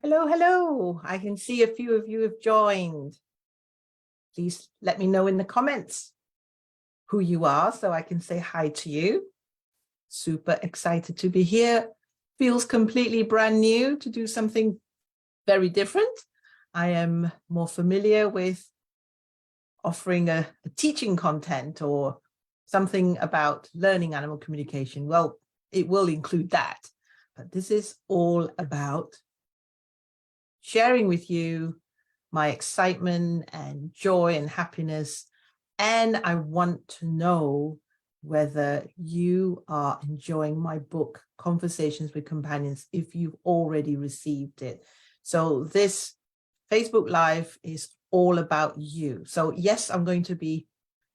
Hello, hello. I can see a few of you have joined. Please let me know in the comments who you are so I can say hi to you. Super excited to be here. Feels completely brand new to do something very different. I am more familiar with offering a teaching content or something about learning animal communication. Well, it will include that, but this is all about sharing with you my excitement and joy and happiness. And I want to know whether you are enjoying my book, Conversations with Companions, if you've already received it. So this Facebook Live is all about you. So yes, I'm going to be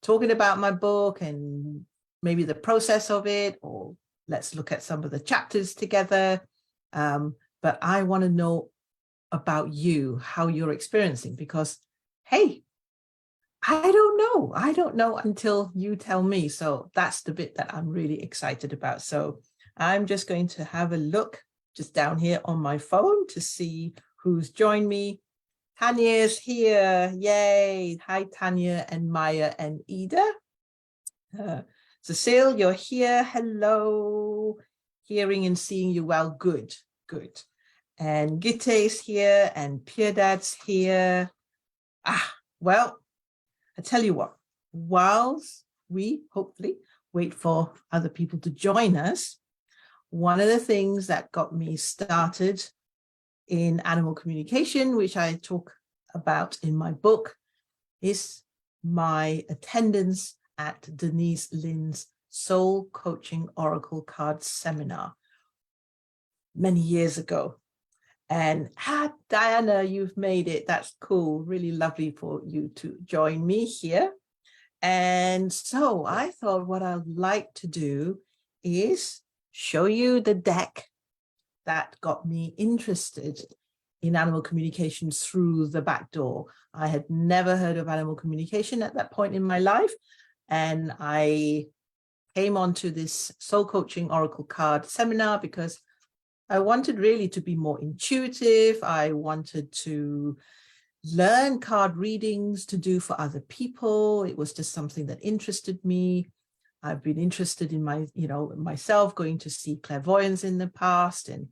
talking about my book and maybe the process of it, or let's look at some of the chapters together. But I want to know about you, how you're experiencing, because, hey, I don't know until you tell me. So that's the bit that I'm really excited about. So I'm just going to have a look just down here on my phone to see who's joined me. Tanya's here. Yay. Hi, Tanya and Maya and Ida. Cecile, you're here. Hello. Hearing and seeing you well. Good, good. And Gite's here and Piedad's here. Well, I tell you what, whilst we hopefully wait for other people to join us, one of the things that got me started in animal communication, which I talk about in my book, is my attendance at Denise Lin's Soul Coaching Oracle Card Seminar many years ago. And Diana, you've made it. That's cool. Really lovely for you to join me here. And so I thought what I'd like to do is show you the deck that got me interested in animal communication through the back door. I had never heard of animal communication at that point in my life. And I came onto this Soul Coaching Oracle Card Seminar because I wanted really to be more intuitive. I wanted to learn card readings to do for other people. It was just something that interested me. I've been interested in myself going to see clairvoyance in the past and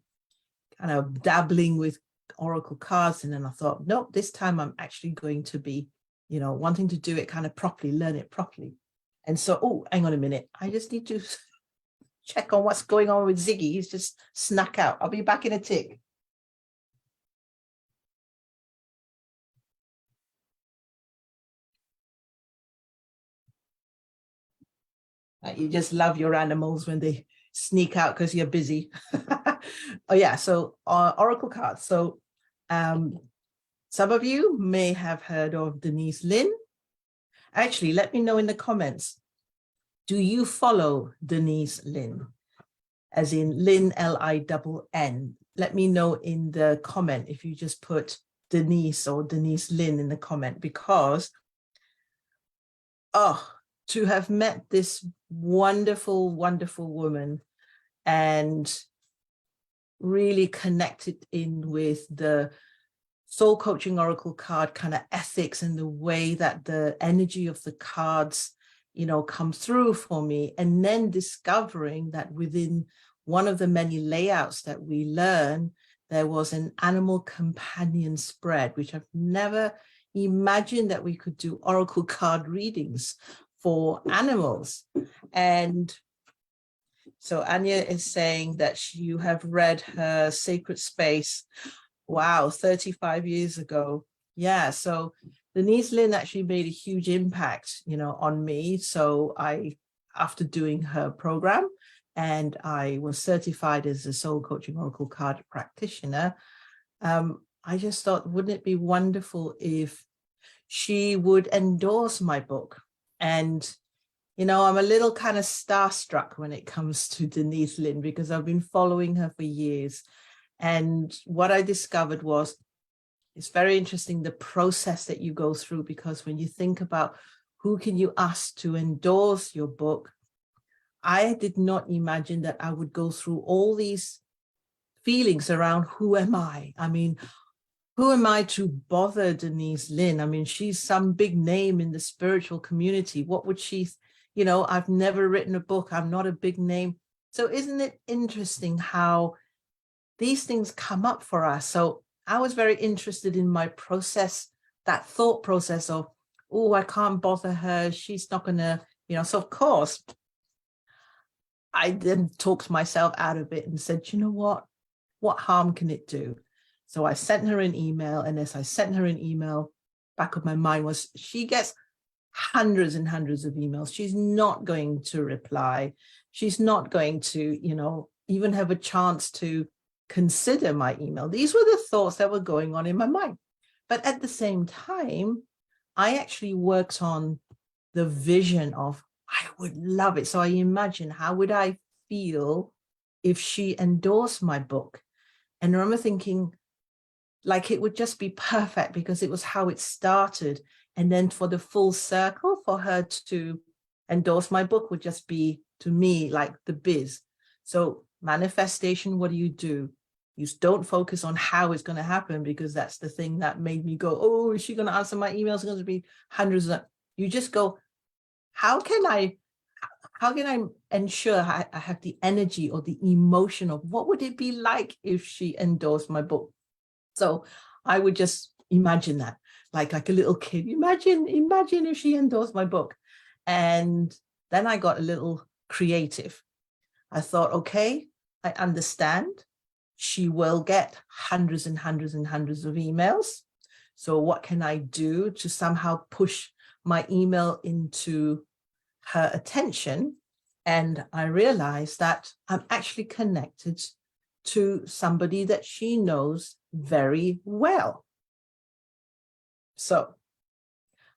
kind of dabbling with oracle cards. And then I thought, nope, this time I'm actually going to be, wanting to do it kind of properly, learn it properly. And so, oh, hang on a minute. I just need to check on what's going on with Ziggy. He's just snuck out. I'll be back in a tick. You just love your animals when they sneak out because you're busy. Oh yeah, so oracle cards. So some of you may have heard of Denise Lin. Actually, let me know in the comments. Do you follow Denise Lin? As in Lin, Lin. Let me know in the comment if you just put Denise or Denise Lin in the comment, because to have met this wonderful, wonderful woman and really connected in with the soul coaching oracle card kind of ethics and the way that the energy of the cards come through for me, and then discovering that within one of the many layouts that we learn, there was an animal companion spread, which I've never imagined that we could do oracle card readings for animals. And so Anya is saying that you have read her Sacred Space. Wow, 35 years ago. Yeah, so Denise Lin actually made a huge impact, on me. So after doing her program, and I was certified as a soul coaching oracle card practitioner, I just thought, wouldn't it be wonderful if she would endorse my book? And, I'm a little kind of starstruck when it comes to Denise Lin, because I've been following her for years. And what I discovered was, it's very interesting, the process that you go through, because when you think about who can you ask to endorse your book, I did not imagine that I would go through all these feelings around who am I? I mean, who am I to bother Denise Lin? I mean, she's some big name in the spiritual community. What would she, I've never written a book. I'm not a big name. So isn't it interesting how these things come up for us? So I was very interested in my process, that thought process of, oh, I can't bother her. She's not going to, so of course, I then talked myself out of it and said, you know what harm can it do? So I sent her an email, and as I sent her an email, back of my mind was, she gets hundreds and hundreds of emails. She's not going to reply. She's not going to, even have a chance to consider my email. These were the thoughts that were going on in my mind. But at the same time, I actually worked on the vision of, I would love it. So I imagine, how would I feel if she endorsed my book? And I remember thinking, like, it would just be perfect because it was how it started. And then for the full circle, for her to endorse my book would just be, to me, like the biz. So manifestation, what do? You don't focus on how it's going to happen, because that's the thing that made me go, oh, is she going to answer my emails? It's going to be hundreds of, you just go, how can I ensure I have the energy or the emotion of what would it be like if she endorsed my book? So I would just imagine that, like a little kid. Imagine if she endorsed my book. And then I got a little creative. I thought, okay, I understand. She will get hundreds and hundreds and hundreds of emails. So what can I do to somehow push my email into her attention? And I realized that I'm actually connected to somebody that she knows very well. So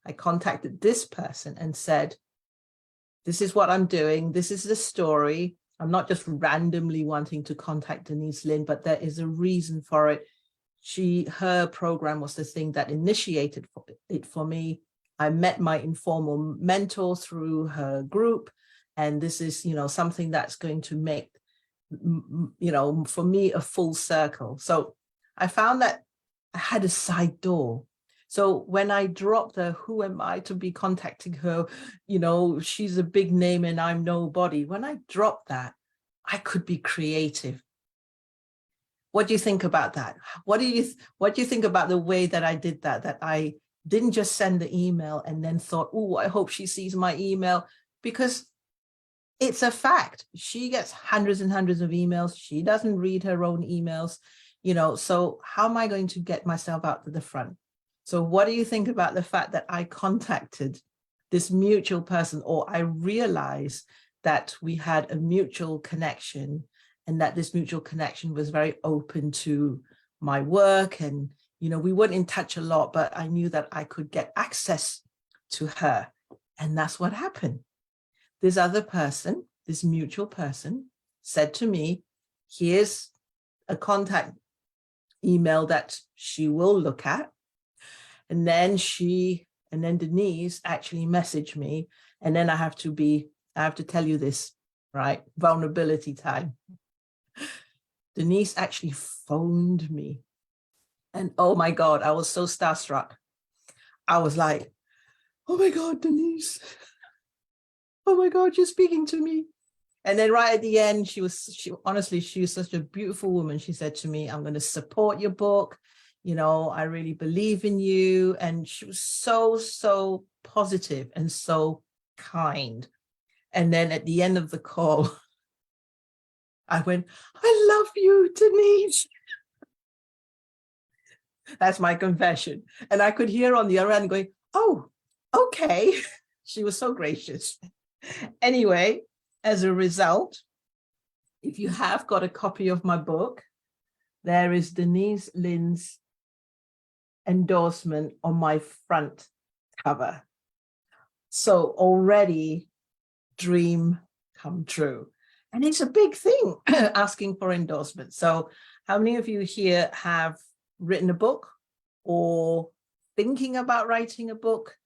I contacted this person and said, this is what I'm doing. This is the story. I'm not just randomly wanting to contact Denise Lin, but there is a reason for it. Her program was the thing that initiated it for me. I met my informal mentor through her group. And this is, something that's going to make, for me, a full circle. So I found that I had a side door. So when I dropped her, who am I to be contacting her? She's a big name and I'm nobody. When I dropped that, I could be creative. What do you think about that? What do you think about the way that I did that? That I didn't just send the email and then thought, oh, I hope she sees my email, because it's a fact. She gets hundreds and hundreds of emails. She doesn't read her own emails, so how am I going to get myself out to the front? So what do you think about the fact that I contacted this mutual person, or I realized that we had a mutual connection, and that this mutual connection was very open to my work? And, we weren't in touch a lot, but I knew that I could get access to her. And that's what happened. This other person, this mutual person, said to me, here's a contact email that she will look at. And then Denise actually messaged me. And then I have to tell you this, right? Vulnerability time. Denise actually phoned me. And oh my God, I was so starstruck. I was like, oh my God, Denise. Oh my God, you're speaking to me. And then right at the end, she was such a beautiful woman. She said to me, I'm going to support your book. I really believe in you. And she was so, so positive and so kind. And then at the end of the call, I went, I love you, Denise. That's my confession. And I could hear on the other end going, oh, okay. She was so gracious. Anyway, as a result, if you have got a copy of my book, there is Denise Lin's endorsement on my front cover. So already dream come true. And it's a big thing, asking for endorsement. So how many of you here have written a book or thinking about writing a book?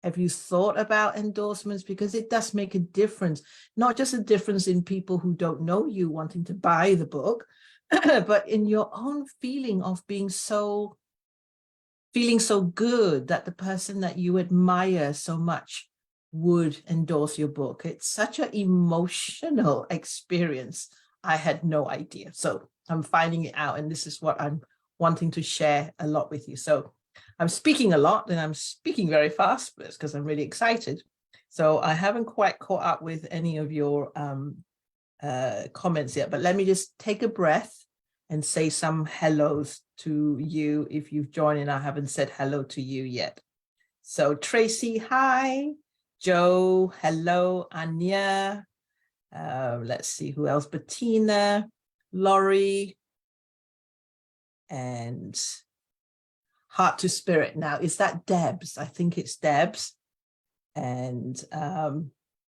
Have you thought about endorsements? Because it does make a difference, not just a difference in people who don't know you wanting to buy the book, but in your own feeling of feeling so good that the person that you admire so much would endorse your book. It's such an emotional experience. I had no idea. So I'm finding it out, and this is what I'm wanting to share a lot with you. So I'm speaking a lot, and I'm speaking very fast, but it's because I'm really excited. So I haven't quite caught up with any of your comments yet, but let me just take a breath and say some hellos to you if you've joined and I haven't said hello to you yet. So Tracy, hi. Joe, hello. Anya, let's see who else. Bettina, Laurie, and Heart to Spirit. Now, is that Debs? I think it's Debs. And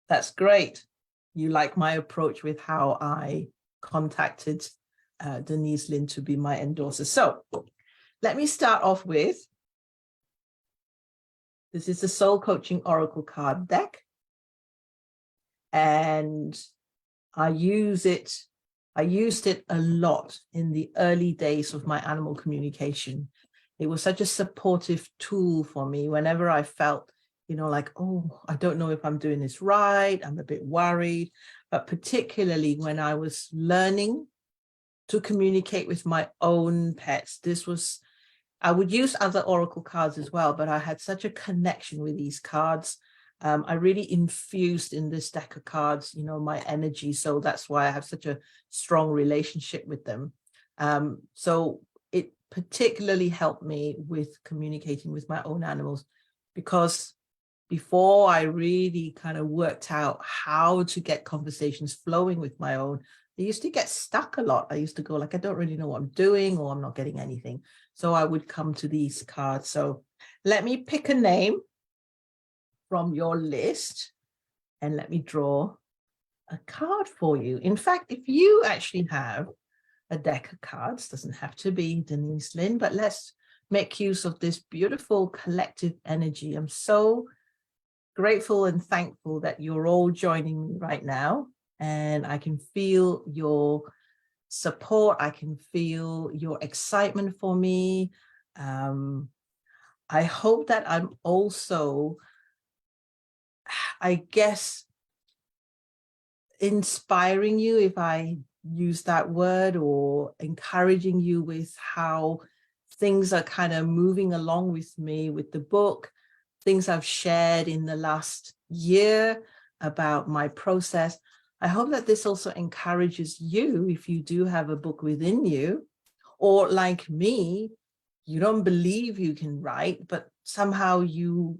that's great. You like my approach with how I contacted Denise Lin to be my endorser. So let me start off with, this is the Soul Coaching Oracle card deck. And I used it a lot in the early days of my animal communication. It was such a supportive tool for me whenever I felt, like, oh, I don't know if I'm doing this right. I'm a bit worried. But particularly when I was learning to communicate with my own pets, I would use other oracle cards as well, but I had such a connection with these cards. I really infused in this deck of cards, my energy. So that's why I have such a strong relationship with them. So it particularly helped me with communicating with my own animals, because before I really kind of worked out how to get conversations flowing with my own, I used to get stuck a lot. I used to go like, I don't really know what I'm doing, or I'm not getting anything. So I would come to these cards. So let me pick a name from your list and let me draw a card for you. In fact, if you actually have a deck of cards, doesn't have to be Denise Lin, but let's make use of this beautiful collective energy. I'm so grateful and thankful that you're all joining me right now, and I can feel your support. I can feel your excitement for me. I hope that I'm also, I guess, inspiring you, if I use that word, or encouraging you with how things are kind of moving along with me with the book, things I've shared in the last year about my process. I hope that this also encourages you, if you do have a book within you, or like me, you don't believe you can write, but somehow you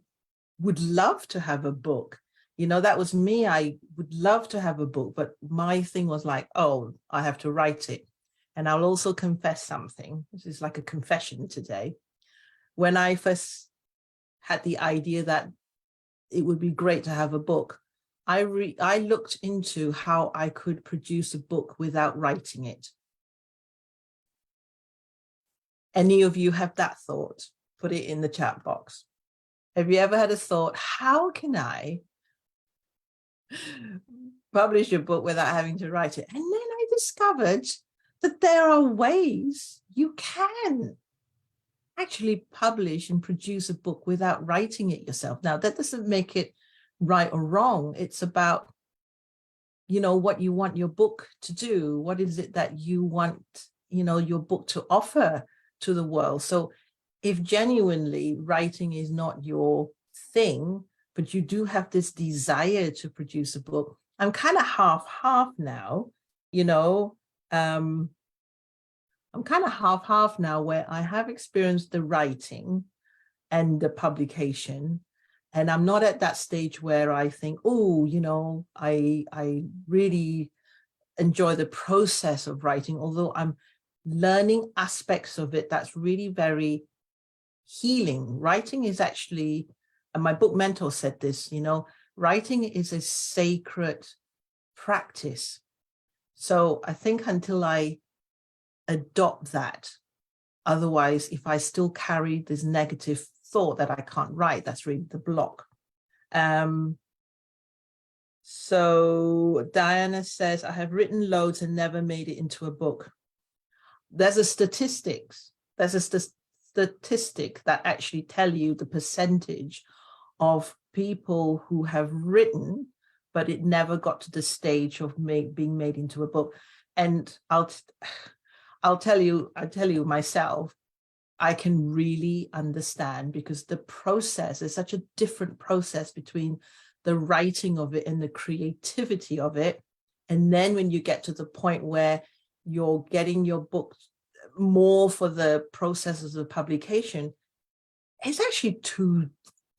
would love to have a book. That was me. I would love to have a book, but my thing was like, oh, I have to write it. And I'll also confess something. This is like a confession today. When I first had the idea that it would be great to have a book, I looked into how I could produce a book without writing it. Any of you have that thought? Put it in the chat box. Have you ever had a thought, how can I publish a book without having to write it? And then I discovered that there are ways you can actually publish and produce a book without writing it yourself. Now, that doesn't make it right or wrong. It's about, what you want your book to do. What is it that you want, your book to offer to the world? So if genuinely writing is not your thing, but you do have this desire to produce a book, I'm kind of half now, I'm kind of half now, where I have experienced the writing and the publication, and I'm not at that stage where I think, oh, I really enjoy the process of writing, although I'm learning aspects of it that's really very healing. Writing is actually, and my book mentor said this, writing is a sacred practice. So I think until I adopt that, otherwise, if I still carry this negative thought that I can't write, that's really the block. So Diana says, I have written loads and never made it into a book. there's a statistics. There's a statistic that actually tell you the percentage of people who have written, but it never got to the stage of being made into a book. And I'll tell you myself, I can really understand, because the process is such a different process between the writing of it and the creativity of it. And then when you get to the point where you're getting your book more for the processes of publication, it's actually two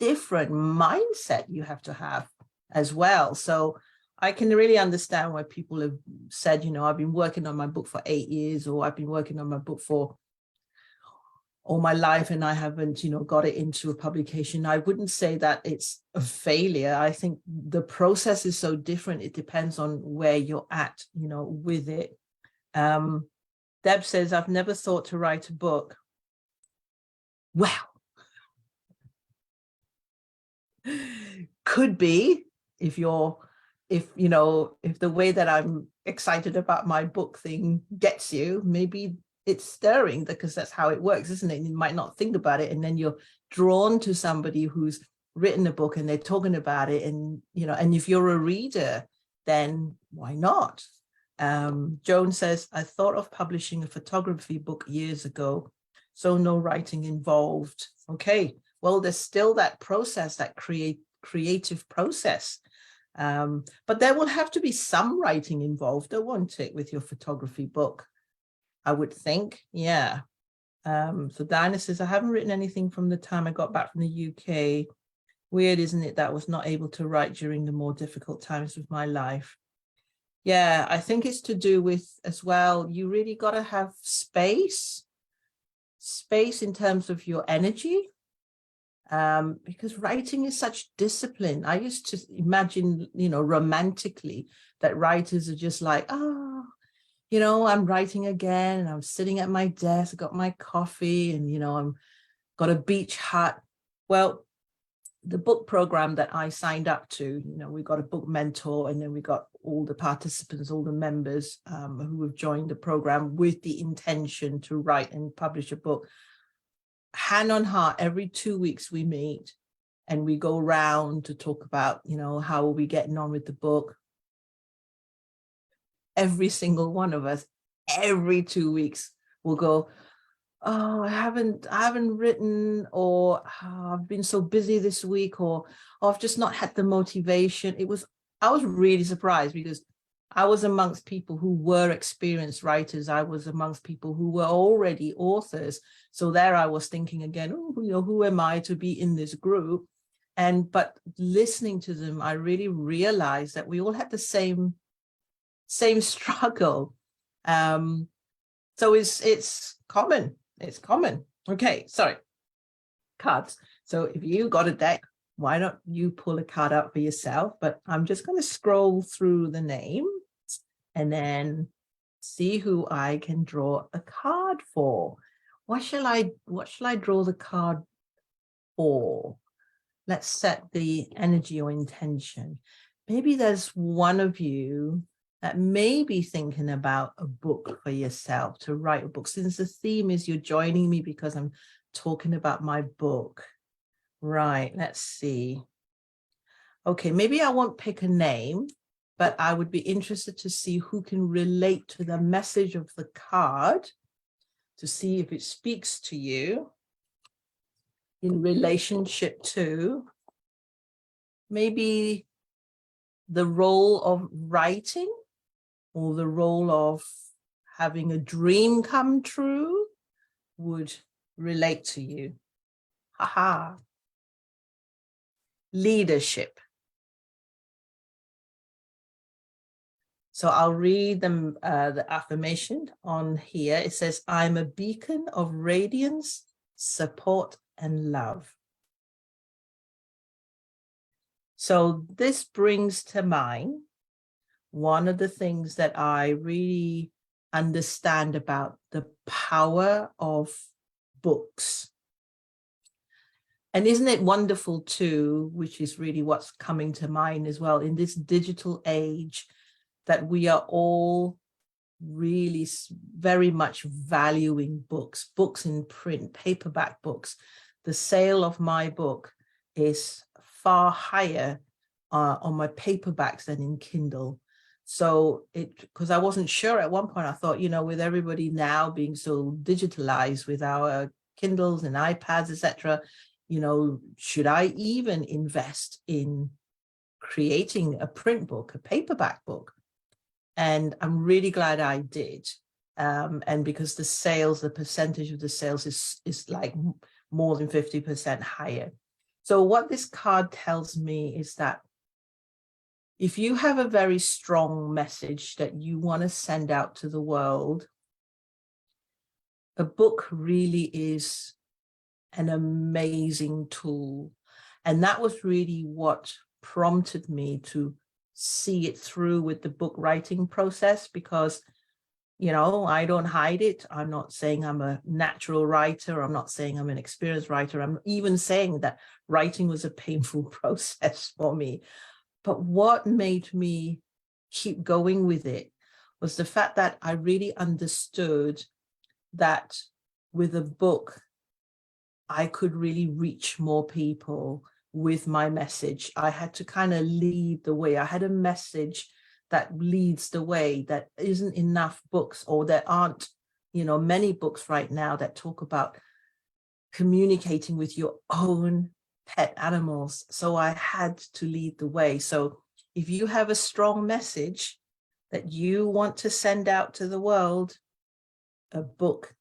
different mindset you have to have as well. So I can really understand why people have said, you know, I've been working on my book for 8 years, or I've been working on my book for all my life and I haven't, you know, got it into a publication. I wouldn't say that it's a failure. I think the process is so different. It depends on where you're at, you know, with it. Deb says, I've never thought to write a book. Well, could be if the way that I'm excited about my book thing gets you, maybe it's stirring, because that's how it works, isn't it? You might not think about it, and then you're drawn to somebody who's written a book and they're talking about it, and you know, and if you're a reader, then why not? Joan says, I thought of publishing a photography book years ago, so no writing involved. Okay, well, there's still that process, that creative process. But there will have to be some writing involved, though, won't it, with your photography book? I would think, yeah. So Diana says, I haven't written anything from the time I got back from the UK. Weird, isn't it, that I was not able to write during the more difficult times of my life? Yeah, I think it's to do with, as well, you really got to have space in terms of your energy, because writing is such discipline. I used to imagine, you know, romantically, that writers are just like, oh, you know, I'm writing again, and I'm sitting at my desk, got my coffee, and, you know, I'm got a beach hut. Well, the book program that I signed up to, you know, we got a book mentor, and then we got all the participants, all the members who have joined the program with the intention to write and publish a book. Hand on heart, every 2 weeks we meet and we go around to talk about, you know, how are we getting on with the book. Every single one of us, every 2 weeks, will go, oh, I haven't written, or oh, I've been so busy this week, or oh, I've just not had the motivation. I was really surprised, because I was amongst people who were experienced writers. I was amongst people who were already authors. So there I was thinking again, oh, you know, who am I to be in this group? But listening to them, I really realized that we all had the same struggle. So it's common. It's common. Okay, sorry. Cards. So if you got a deck, why don't you pull a card out for yourself? But I'm just going to scroll through the names and then see who I can draw a card for. What shall I draw the card for? Let's set the energy or intention. Maybe there's one of you that may be thinking about a book for yourself, to write a book. Since the theme is you're joining me because I'm talking about my book. Right, let's see. Okay, maybe I won't pick a name, but I would be interested to see who can relate to the message of the card, to see if it speaks to you in relationship to maybe the role of writing, or the role of having a dream come true would relate to you. Haha. Leadership. So I'll read them, the affirmation on here. It says, I'm a beacon of radiance, support, and love. So this brings to mind one of the things that I really understand about the power of books. And isn't it wonderful too, which is really what's coming to mind as well, in this digital age, that we are all really very much valuing books, books in print, paperback books. The sale of my book is far higher on my paperbacks than in Kindle. So because I wasn't sure at one point, I thought, with everybody now being so digitalized with our Kindles and iPads, etc., should I even invest in creating a print book, a paperback book? And I'm really glad I did. And because the percentage of the sales is like more than 50% higher. So what this card tells me is that if you have a very strong message that you want to send out to the world, a book really is an amazing tool. And that was really what prompted me to see it through with the book writing process, because I don't hide it. I'm not saying I'm a natural writer. I'm not saying I'm an experienced writer. I'm even saying that writing was a painful process for me. But what made me keep going with it was the fact that I really understood that with a book, I could really reach more people with my message. I had to kind of lead the way. I had a message that leads the way. That isn't enough books, or there aren't, many books right now that talk about communicating with your own pet animals. So I had to lead the way. So if you have a strong message that you want to send out to the world, a book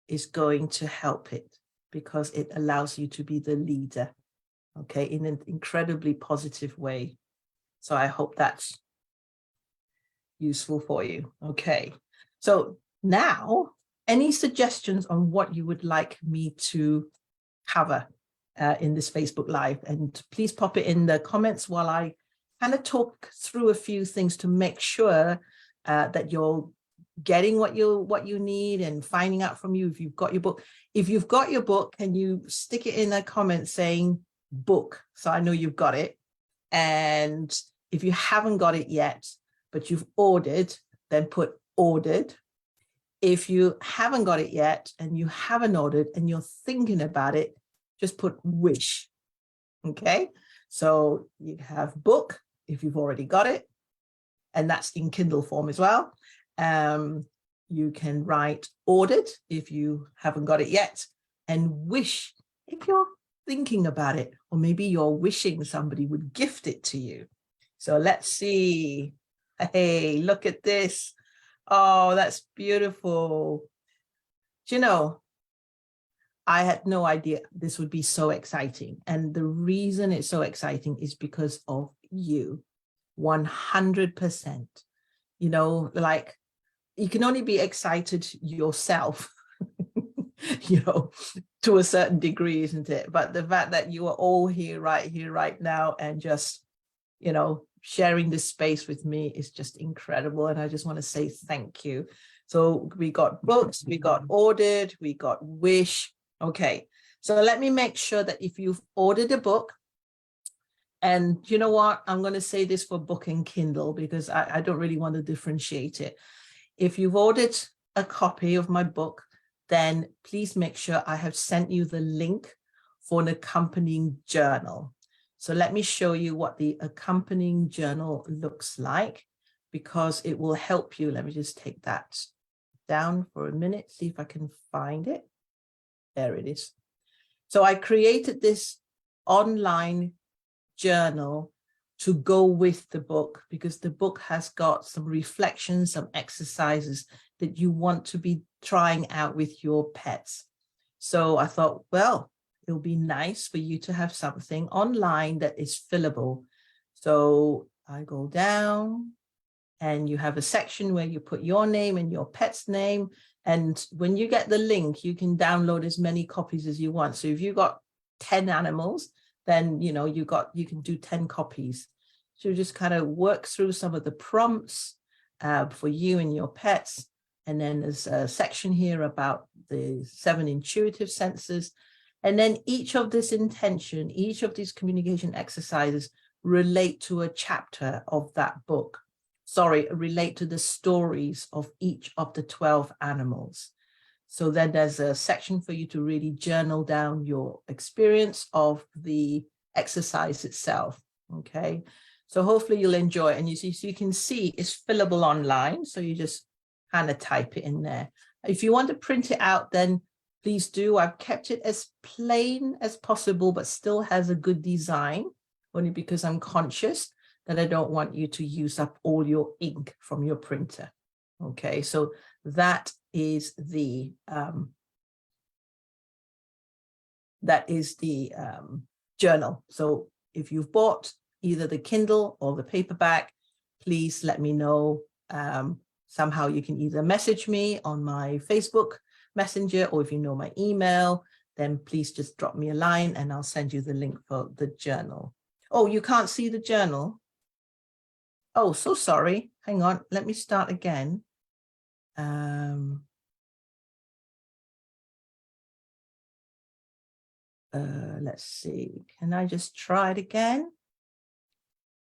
is going to help it, because it allows you to be the leader, okay, in an incredibly positive way. So I hope that's useful for you. Okay, so now, any suggestions on what you would like me to cover in this Facebook Live? And please pop it in the comments while I kind of talk through a few things to make sure that you're getting what you need and finding out from you if you've got your book. If you've got your book, can you stick it in a comment saying book, so I know you've got it? And if you haven't got it yet, but you've ordered, then put ordered. If you haven't got it yet and you haven't ordered and you're thinking about it, just put wish. Okay, so you have book if you've already got it, and that's in Kindle form as well. You can write ordered if you haven't got it yet, and wish if you're thinking about it, or maybe you're wishing somebody would gift it to you. So let's see. Hey, look at this. Oh, that's beautiful. I had no idea this would be so exciting. And the reason it's so exciting is because of you. 100%. Like, you can only be excited yourself, to a certain degree, isn't it? But the fact that you are all here, right now, and just, sharing this space with me is just incredible. And I just want to say thank you. So we got books, we got ordered, we got wish. Okay, so let me make sure that if you've ordered a book, and you know what, I'm going to say this for book and Kindle, because I don't really want to differentiate it. If you've ordered a copy of my book, then please make sure I have sent you the link for an accompanying journal. So let me show you what the accompanying journal looks like, because it will help you. Let me just take that down for a minute, see if I can find it. There it is. So I created this online journal to go with the book, because the book has got some reflections, some exercises that you want to be trying out with your pets. So I thought, well, it'll be nice for you to have something online that is fillable. So I go down, and you have a section where you put your name and your pet's name. And when you get the link, you can download as many copies as you want. So if you got 10 animals, then you can do 10 copies. So just kind of work through some of the prompts for you and your pets. And then there's a section here about the 7 intuitive senses. And then each of these communication exercises relate to a chapter of that book. relate to the stories of each of the 12 animals. So then there's a section for you to really journal down your experience of the exercise itself. Okay. So hopefully you'll enjoy it. And so you can see it's fillable online. So you just kind of type it in there. If you want to print it out, then please do. I've kept it as plain as possible, but still has a good design, only because I'm conscious that I don't want you to use up all your ink from your printer. Okay, so that is the journal. So if you've bought either the Kindle or the paperback, please let me know. Somehow you can either message me on my Facebook Messenger, or if you know my email, then please just drop me a line and I'll send you the link for the journal. Oh, you can't see the journal? Oh, so sorry. Hang on, let me start again. Let's see, can I just try it again?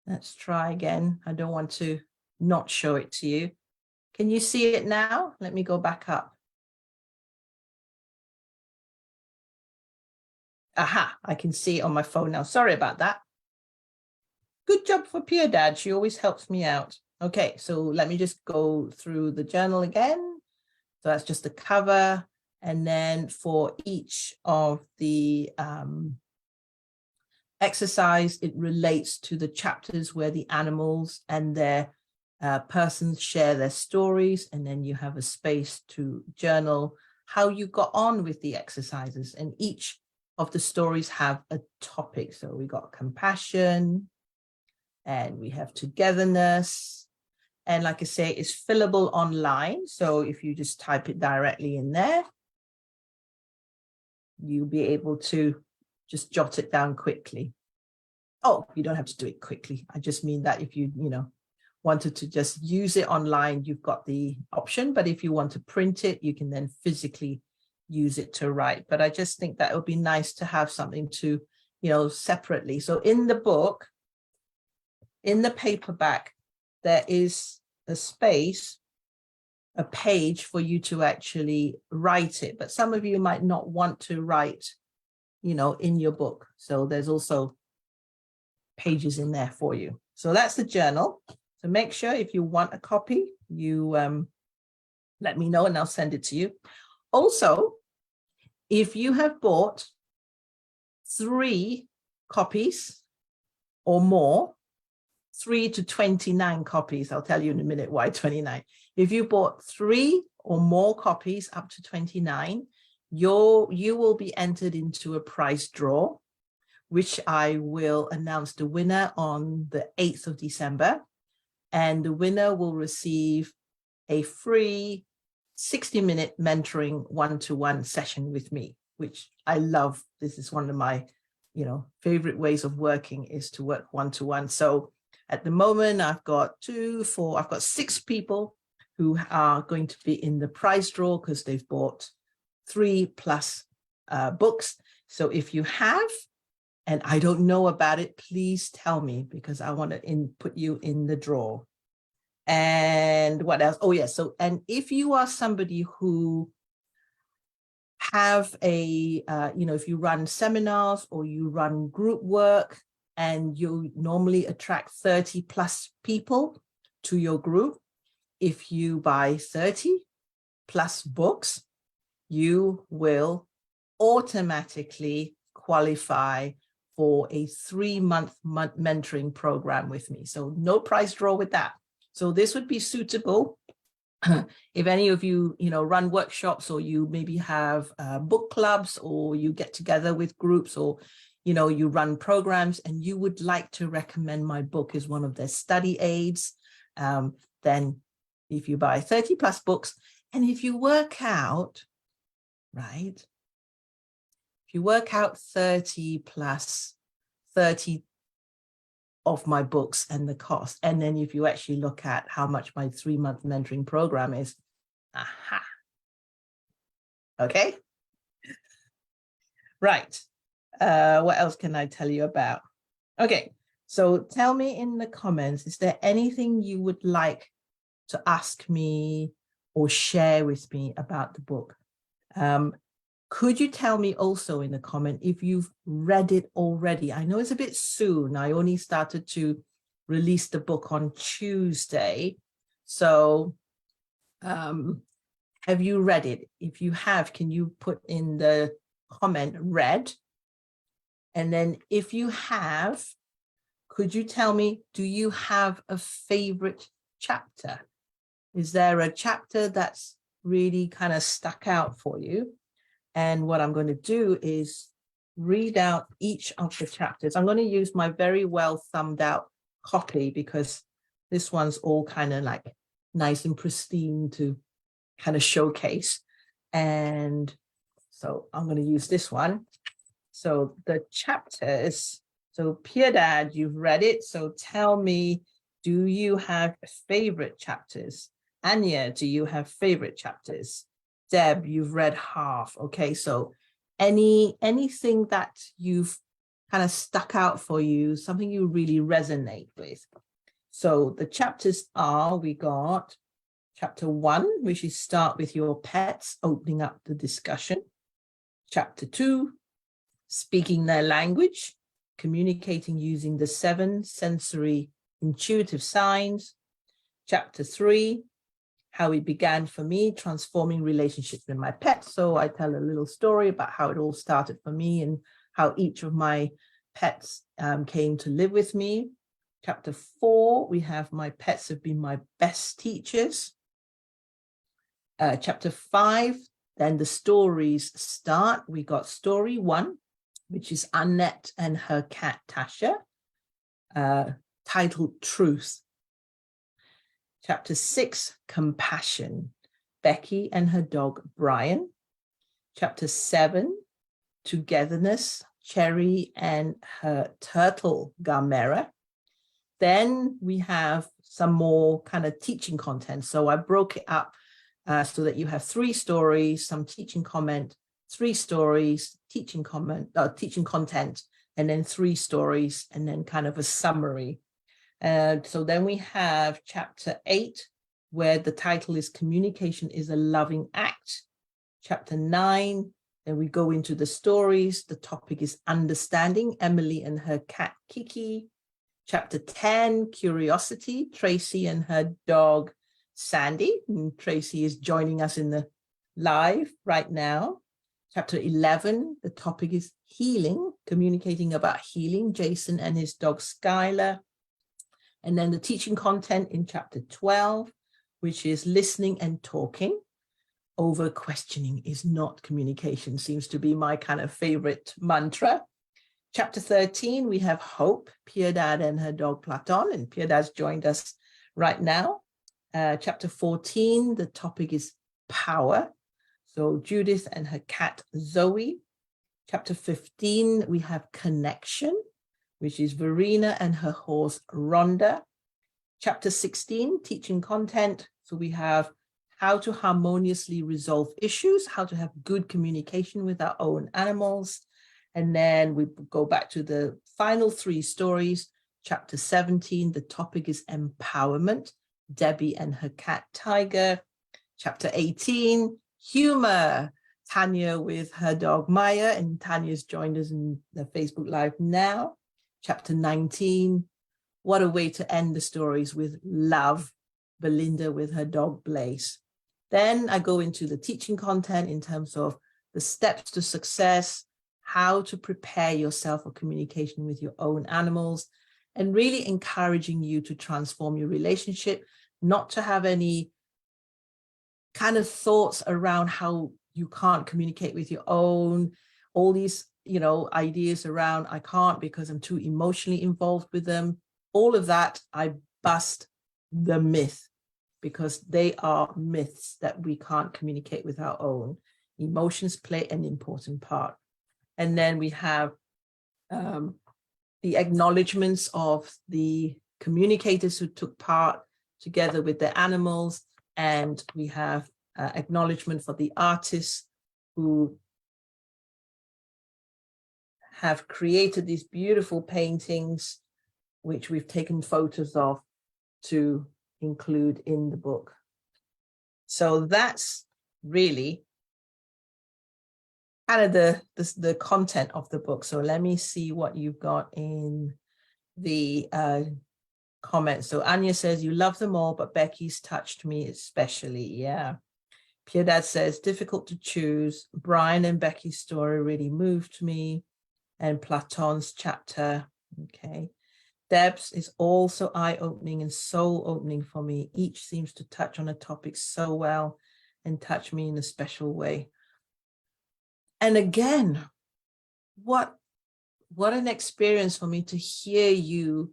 Let's try again. I don't want to not show it to you. Can you see it now? Let me go back up. Aha, I can see it on my phone now. Sorry about that. Good job for Pure Dad. She always helps me out. Okay, so let me just go through the journal again. So that's just the cover. And then for each of the exercise, it relates to the chapters where the animals and their persons share their stories. And then you have a space to journal how you got on with the exercises. And each of the stories have a topic. So we got compassion, and we have togetherness. And like I say, it's fillable online. So if you just type it directly in there, you'll be able to just jot it down quickly. Oh, you don't have to do it quickly. I just mean that if you wanted to just use it online, you've got the option. But if you want to print it, you can then physically use it to write. But I just think that it would be nice to have something to, separately. So in the book, in the paperback, there is a space, a page for you to actually write it. But some of you might not want to write, in your book. So there's also pages in there for you. So that's the journal. So make sure if you want a copy, you let me know and I'll send it to you. Also, if you have bought 3 copies or more, 3 to 29 copies, I'll tell you in a minute why 29. If you bought 3 or more copies up to 29, you will be entered into a prize draw, which I will announce the winner on the 8th of December. And the winner will receive a free 60-minute mentoring one-to-one session with me, which I love. This is one of my, favorite ways of working, is to work one-to-one. So at the moment, I've got 6 people who are going to be in the prize draw because they've bought 3+ books. So if you have, and I don't know about it, please tell me, because I want to put you in the draw. And what else? Oh, yeah. So, and if you are somebody who have if you run seminars or you run group work, and you normally attract 30+ people to your group, if you buy 30+ books, you will automatically qualify for a 3-month mentoring program with me. So no price draw with that. So this would be suitable if any of you, run workshops, or you maybe have book clubs, or you get together with groups, or, you run programs and you would like to recommend my book as one of their study aids. Then if you buy 30+ books, and if you work out, right, if you work out 30 of my books and the cost, and then if you actually look at how much my 3-month mentoring program is, aha, okay, right. What else can I tell you about? Okay, So tell me in the comments, is there anything you would like to ask me or share with me about the book? Could you tell me also in the comment if you've read it already? I know it's a bit soon. I only started to release the book on Tuesday. So have you read it? If you have, can you put in the comment read? And then if you have, could you tell me, do you have a favorite chapter? Is there a chapter that's really kind of stuck out for you? And what I'm going to do is read out each of the chapters. I'm going to use my very well thumbed out copy because this one's all kind of like nice and pristine to kind of showcase. And so I'm going to use this one. So the chapters, so Piedad, you've read it. So tell me, do you have favorite chapters? Anya, do you have favorite chapters? Deb, you've read half. Okay, so anything that you've kind of stuck out for you, something you really resonate with. So the chapters are, we got chapter 1, which is start with your pets, opening up the discussion. Chapter 2, speaking their language, communicating using the 7 sensory intuitive signs. Chapter 3, how it began for me, transforming relationships with my pets. So I tell a little story about how it all started for me and how each of my pets came to live with me. Chapter 4, we have my pets have been my best teachers. Chapter 5, then the stories start. We got story 1, which is Annette and her cat Tasha, titled Truth. Chapter 6, Compassion, Becky and her dog Brian. Chapter 7, Togetherness, Cherry and her turtle Gamera. Then we have some more kind of teaching content. So I broke it up so that you have 3 stories, some teaching comment, 3 stories, teaching comment, teaching content, and then 3 stories, and then kind of a summary. So then we have chapter 8, where the title is Communication is a Loving Act. Chapter 9, then we go into the stories. The topic is Understanding, Emily and her cat Kiki. Chapter 10, Curiosity, Tracy and her dog Sandy. And Tracy is joining us in the live right now. Chapter 11, the topic is Healing, communicating about healing, Jason and his dog Skylar. And then the teaching content in chapter 12, which is listening and talking. Over questioning is not communication, seems to be my kind of favorite mantra. Chapter 13, we have Hope, Piedad and her dog Platon, and Piedad's joined us right now. Chapter 14, the topic is power. So Judith and her cat Zoe. Chapter 15, we have connection, which is Verena and her horse Rhonda. Chapter 16, teaching content. So we have how to harmoniously resolve issues, how to have good communication with our own animals. And then we go back to the final 3 stories. Chapter 17, the topic is empowerment, Debbie and her cat Tiger. Chapter 18, humor, Tanya with her dog Maya, and Tanya's joined us in the Facebook Live now. Chapter 19, what a way to end the stories with love, Belinda with her dog Blaze. Then I go into the teaching content in terms of the steps to success, how to prepare yourself for communication with your own animals, and really encouraging you to transform your relationship, not to have any kind of thoughts around how you can't communicate with your own, all these, ideas around, I can't because I'm too emotionally involved with them. All of that, I bust the myth, because they are myths that we can't communicate with our own. Emotions play an important part. And then we have the acknowledgements of the communicators who took part together with their animals. And we have acknowledgement for the artists who have created these beautiful paintings which we've taken photos of to include in the book. So that's really kind of the content of the book. So let me see what you've got in the comments. So Anya says, you love them all, but Becky's touched me especially. Yeah. Pure Dad says, difficult to choose. Brian and Becky's story really moved me. And Platon's chapter. Okay. Deb's is also eye-opening and soul-opening for me. Each seems to touch on a topic so well and touch me in a special way. And again, what an experience for me to hear you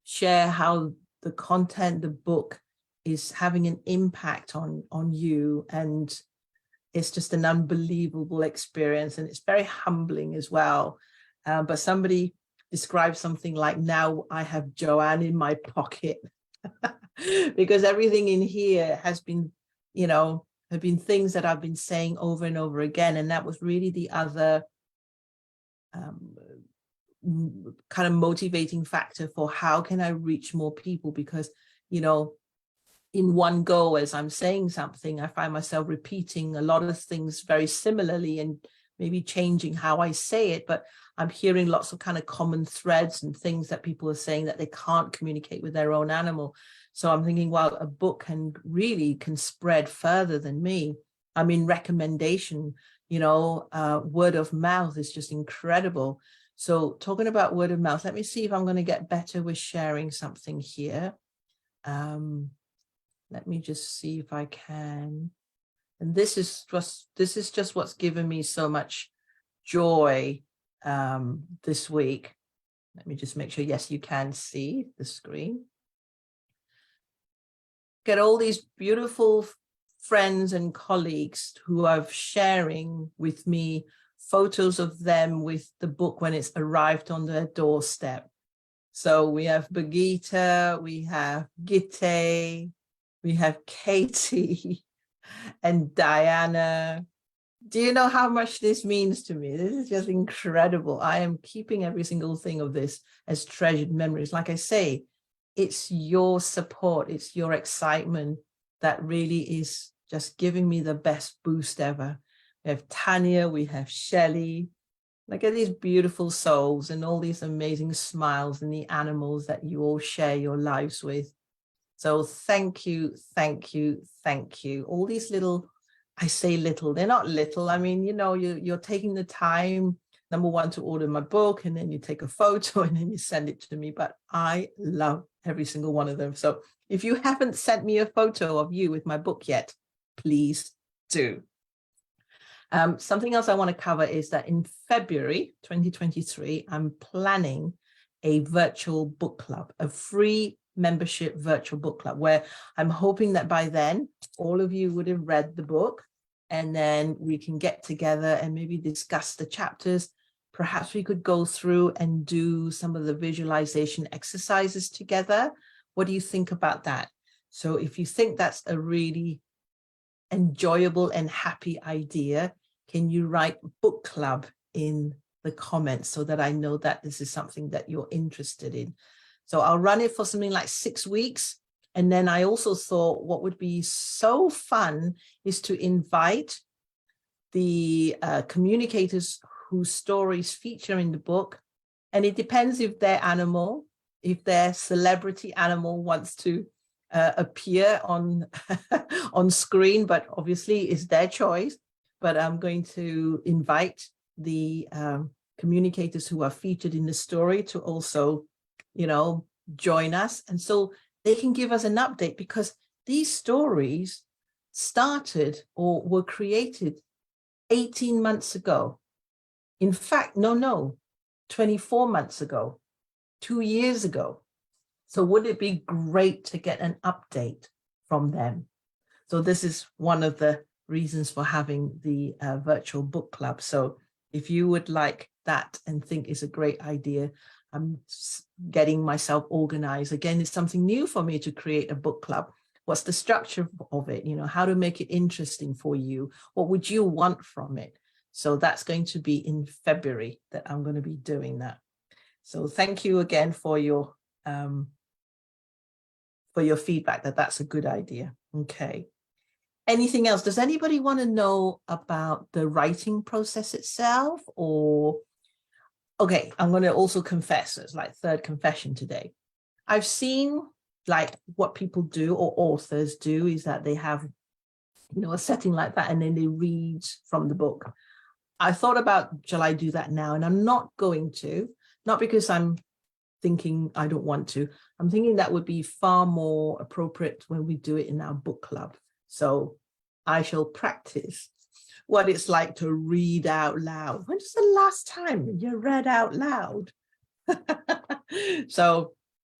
share how the content, the book is having an impact on you. And it's just an unbelievable experience. And it's very humbling as well. But somebody described something like, now I have Joanne in my pocket. Because everything in here has been, have been things that I've been saying over and over again. And that was really the other kind of motivating factor for how can I reach more people? Because, in one go, as I'm saying something, I find myself repeating a lot of things very similarly and maybe changing how I say it, but I'm hearing lots of kind of common threads and things that people are saying that they can't communicate with their own animal. So I'm thinking, well, a book can spread further than me. I mean, recommendation, word of mouth is just incredible. So talking about word of mouth, let me see if I'm going to get better with sharing something here. Let me just see if I can. And this is just what's given me so much joy this week. Let me just make sure, yes, you can see the screen. Get all these beautiful friends and colleagues who are sharing with me photos of them with the book when it's arrived on their doorstep. So we have Bagita, we have Gitte, we have Katie and Diana. Do you know how much this means to me? This is just incredible. I am keeping every single thing of this as treasured memories. Like I say, it's your support, it's your excitement that really is just giving me the best boost ever. We have Tanya, we have Shelley. Look at these beautiful souls and all these amazing smiles and the animals that you all share your lives with. So thank you, thank you, thank you. All these little, I say little, they're not little. I mean, you're taking the time, number one, to order my book, and then you take a photo and then you send it to me. But I love every single one of them. So if you haven't sent me a photo of you with my book yet, please do. Something else I want to cover is that in February 2023, I'm planning a virtual book club, a free membership virtual book club, where I'm hoping that by then all of you would have read the book, and then we can get together and maybe discuss the chapters. Perhaps we could go through and do some of the visualization exercises together. What do you think about that? So if you think that's a really enjoyable and happy idea, can you write book club in the comments so that I know that this is something that you're interested in? So I'll run it for something like 6 weeks. And then I also thought what would be so fun is to invite the communicators whose stories feature in the book. And it depends if their animal, if their celebrity animal wants to appear on, on screen, but obviously it's their choice. But I'm going to invite the communicators who are featured in the story to also, join us. And so they can give us an update, because these stories started or were created 18 months ago. In fact, no, 24 months ago, 2 years ago. So would it be great to get an update from them? So this is one of the reasons for having the virtual book club. So if you would like that and think it's a great idea, I'm getting myself organized. Again, it's something new for me to create a book club. What's the structure of it? How to make it interesting for you? What would you want from it? So that's going to be in February that I'm going to be doing that. So thank you again for your feedback that that's a good idea. Okay. Anything else? Does anybody want to know about the writing process itself? Or, okay, I'm going to also confess, it's like third confession today. I've seen like what people do or authors do is that they have, a setting like that and then they read from the book. I thought about, shall I do that now? And I'm not going to, not because I'm thinking I don't want to. I'm thinking that would be far more appropriate when we do it in our book club. So I shall practice what it's like to read out loud. When's the last time you read out loud? So,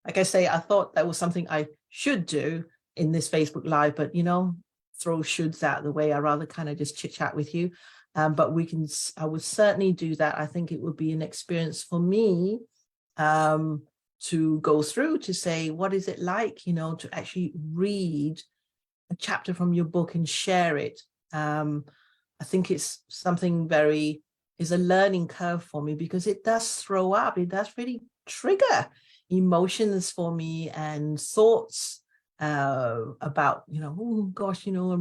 like I say, I thought that was something I should do in this Facebook Live, but throw shoulds out of the way. I rather kind of just chit chat with you. But I would certainly do that. I think it would be an experience for me to go through to say, what is it like, to actually read a chapter from your book and share it. I think it's something is a learning curve for me because it does throw up. It does really trigger emotions for me and thoughts about, oh gosh, I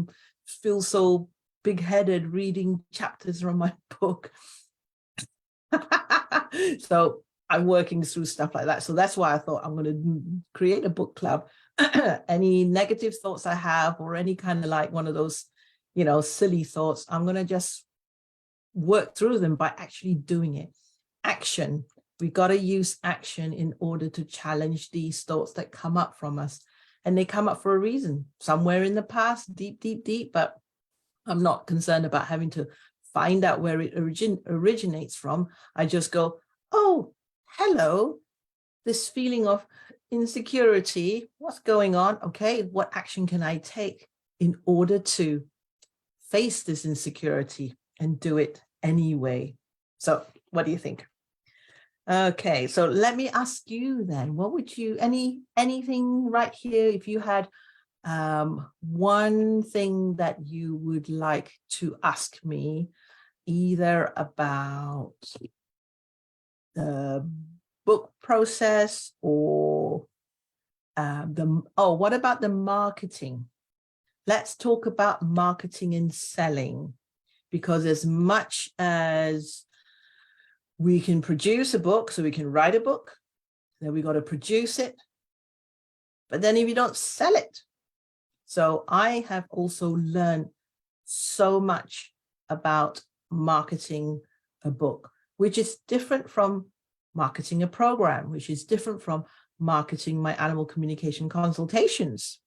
feel so big-headed reading chapters from my book. So I'm working through stuff like that. So that's why I thought I'm going to create a book club. Any negative thoughts I have or any kind of like one of those, silly thoughts, I'm going to just work through them by actually doing it. Action. We got to use action in order to challenge these thoughts that come up from us. And they come up for a reason, somewhere in the past, deep, deep, deep. But I'm not concerned about having to find out where it originates from. I just go, oh, hello, this feeling of insecurity. What's going on? Okay, what action can I take in order to face this insecurity and do it anyway? So what do you think? Okay, so let me ask you then, what would you, anything right here, if you had one thing that you would like to ask me, either about the book process or what about the marketing? Let's talk about marketing and selling, because as much as we can produce a book, so we can write a book, then we got to produce it. But then if you don't sell it, so I have also learned so much about marketing a book, which is different from marketing a program, which is different from marketing my animal communication consultations.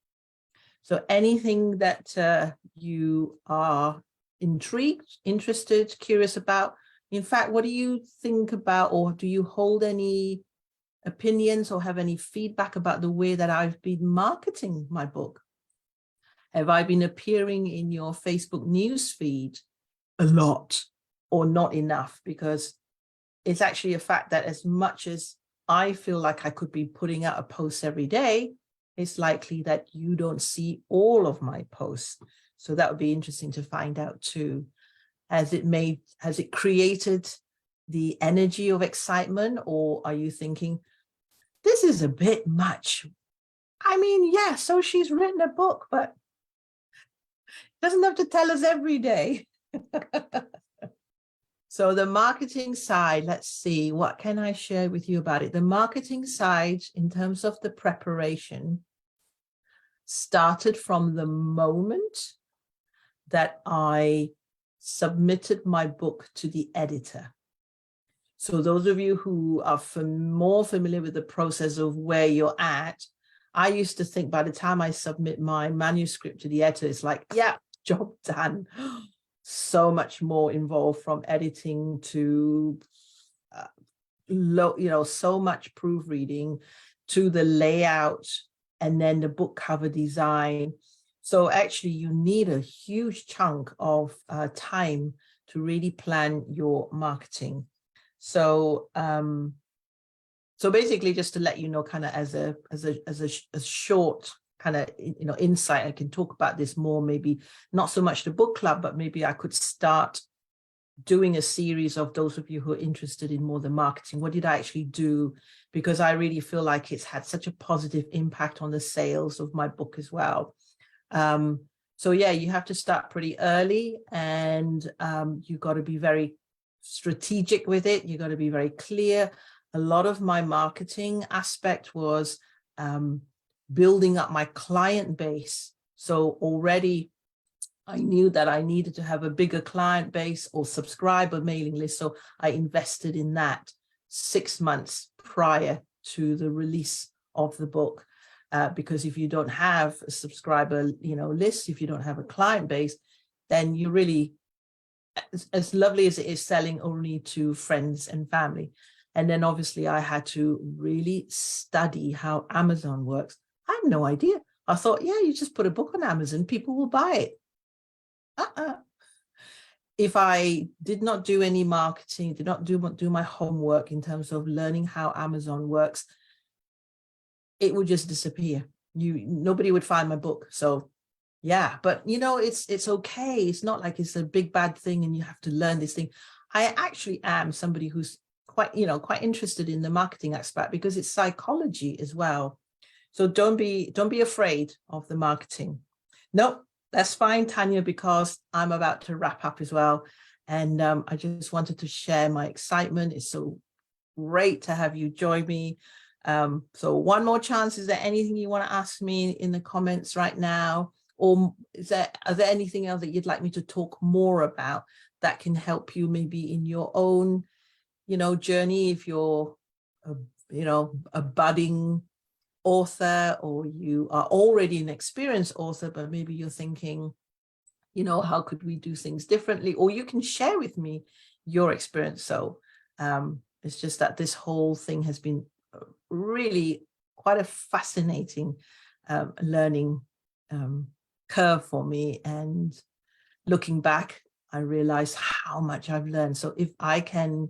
So anything that you are intrigued, interested, curious about, in fact, what do you think about, or do you hold any opinions or have any feedback about the way that I've been marketing my book? Have I been appearing in your Facebook news feed a lot or not enough? Because it's actually a fact that as much as I feel like I could be putting out a post every day, it's likely that you don't see all of my posts. So that would be interesting to find out too. Has it created the energy of excitement, or are you thinking, this is a bit much? I mean, yeah, so she's written a book, but doesn't have to tell us every day. So the marketing side, let's see, what can I share with you about it? The marketing side, in terms of the preparation, started from the moment that I submitted my book to the editor. So those of you who are more familiar with the process of where you're at, I used to think by the time I submit my manuscript to the editor, it's like, yeah, job done. So much more involved, from editing to so much proofreading to the layout and then the book cover design. So actually you need a huge chunk of time to really plan your marketing. So basically, just to let you know, kind of as a short kind of insight, I can talk about this more, maybe not so much the book club, but maybe I could start doing a series of those of you who are interested in more the marketing. What did I actually do? Because I really feel like it's had such a positive impact on the sales of my book as well. So yeah, you have to start pretty early, and you've got to be very strategic with it. You've got to be very clear. A lot of my marketing aspect was building up my client base. So already I knew that I needed to have a bigger client base or subscriber mailing list. So I invested in that 6 months prior to the release of the book. Because if you don't have a subscriber, list, if you don't have a client base, then you really, as lovely as it is, selling only to friends and family. And then obviously I had to really study how Amazon works. I had no idea. I thought, yeah, you just put a book on Amazon, people will buy it. If I did not do any marketing, did not do my homework in terms of learning how Amazon works, it would just disappear. Nobody would find my book. So yeah, but it's okay. It's not like it's a big bad thing and you have to learn this thing. I actually am somebody who's quite interested in the marketing aspect, because it's psychology as well. So don't be afraid of the marketing. Nope, that's fine, Tanya, because I'm about to wrap up as well. And I just wanted to share my excitement. It's so great to have you join me. So one more chance. Is there anything you want to ask me in the comments right now? Or are there anything else that you'd like me to talk more about that can help you maybe in your own, journey? If you're, a budding author, or you are already an experienced author, but maybe you're thinking, how could we do things differently? Or you can share with me your experience. So it's just that this whole thing has been really quite a fascinating learning curve for me. And looking back, I realized how much I've learned. So if I can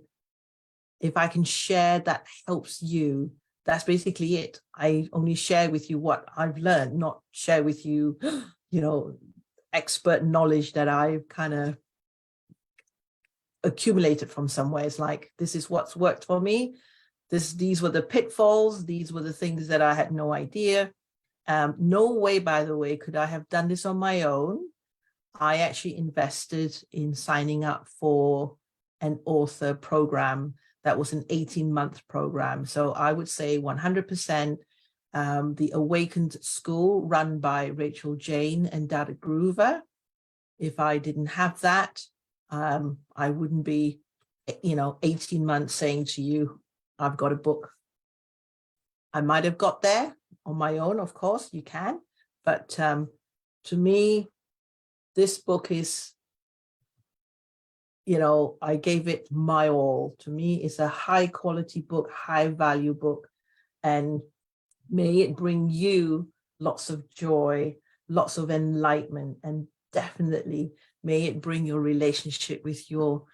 share that helps you, that's basically it. I only share with you what I've learned, not share with you, expert knowledge that I've kind of accumulated from somewhere. It's like, this is what's worked for me. These were the pitfalls. These were the things that I had no idea. No way, by the way, could I have done this on my own. I actually invested in signing up for an author program that was an 18-month program. So I would say 100% the Awakened School, run by Rachel Jane and Dada Groover. If I didn't have that, I wouldn't be, 18 months saying to you, I've got a book. I might have got there on my own, of course, you can. But to me, this book is, I gave it my all. To me, it's a high quality book, high value book. And may it bring you lots of joy, lots of enlightenment, and definitely may it bring your relationship with your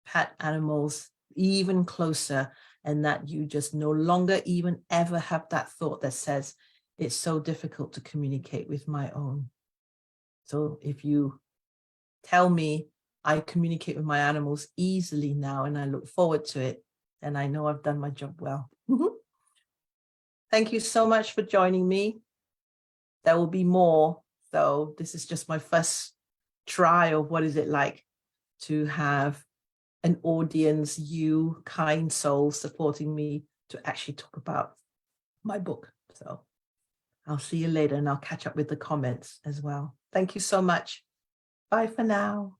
pet animals even closer, and that you just no longer even ever have that thought that says, it's so difficult to communicate with my own. So if you tell me I communicate with my animals easily now and I look forward to it, then I know I've done my job well. Thank you so much for joining me. There will be more. So this is just my first try of what is it like to have an audience, you kind souls, supporting me to actually talk about my book. So I'll see you later, and I'll catch up with the comments as well. Thank you so much. Bye for now.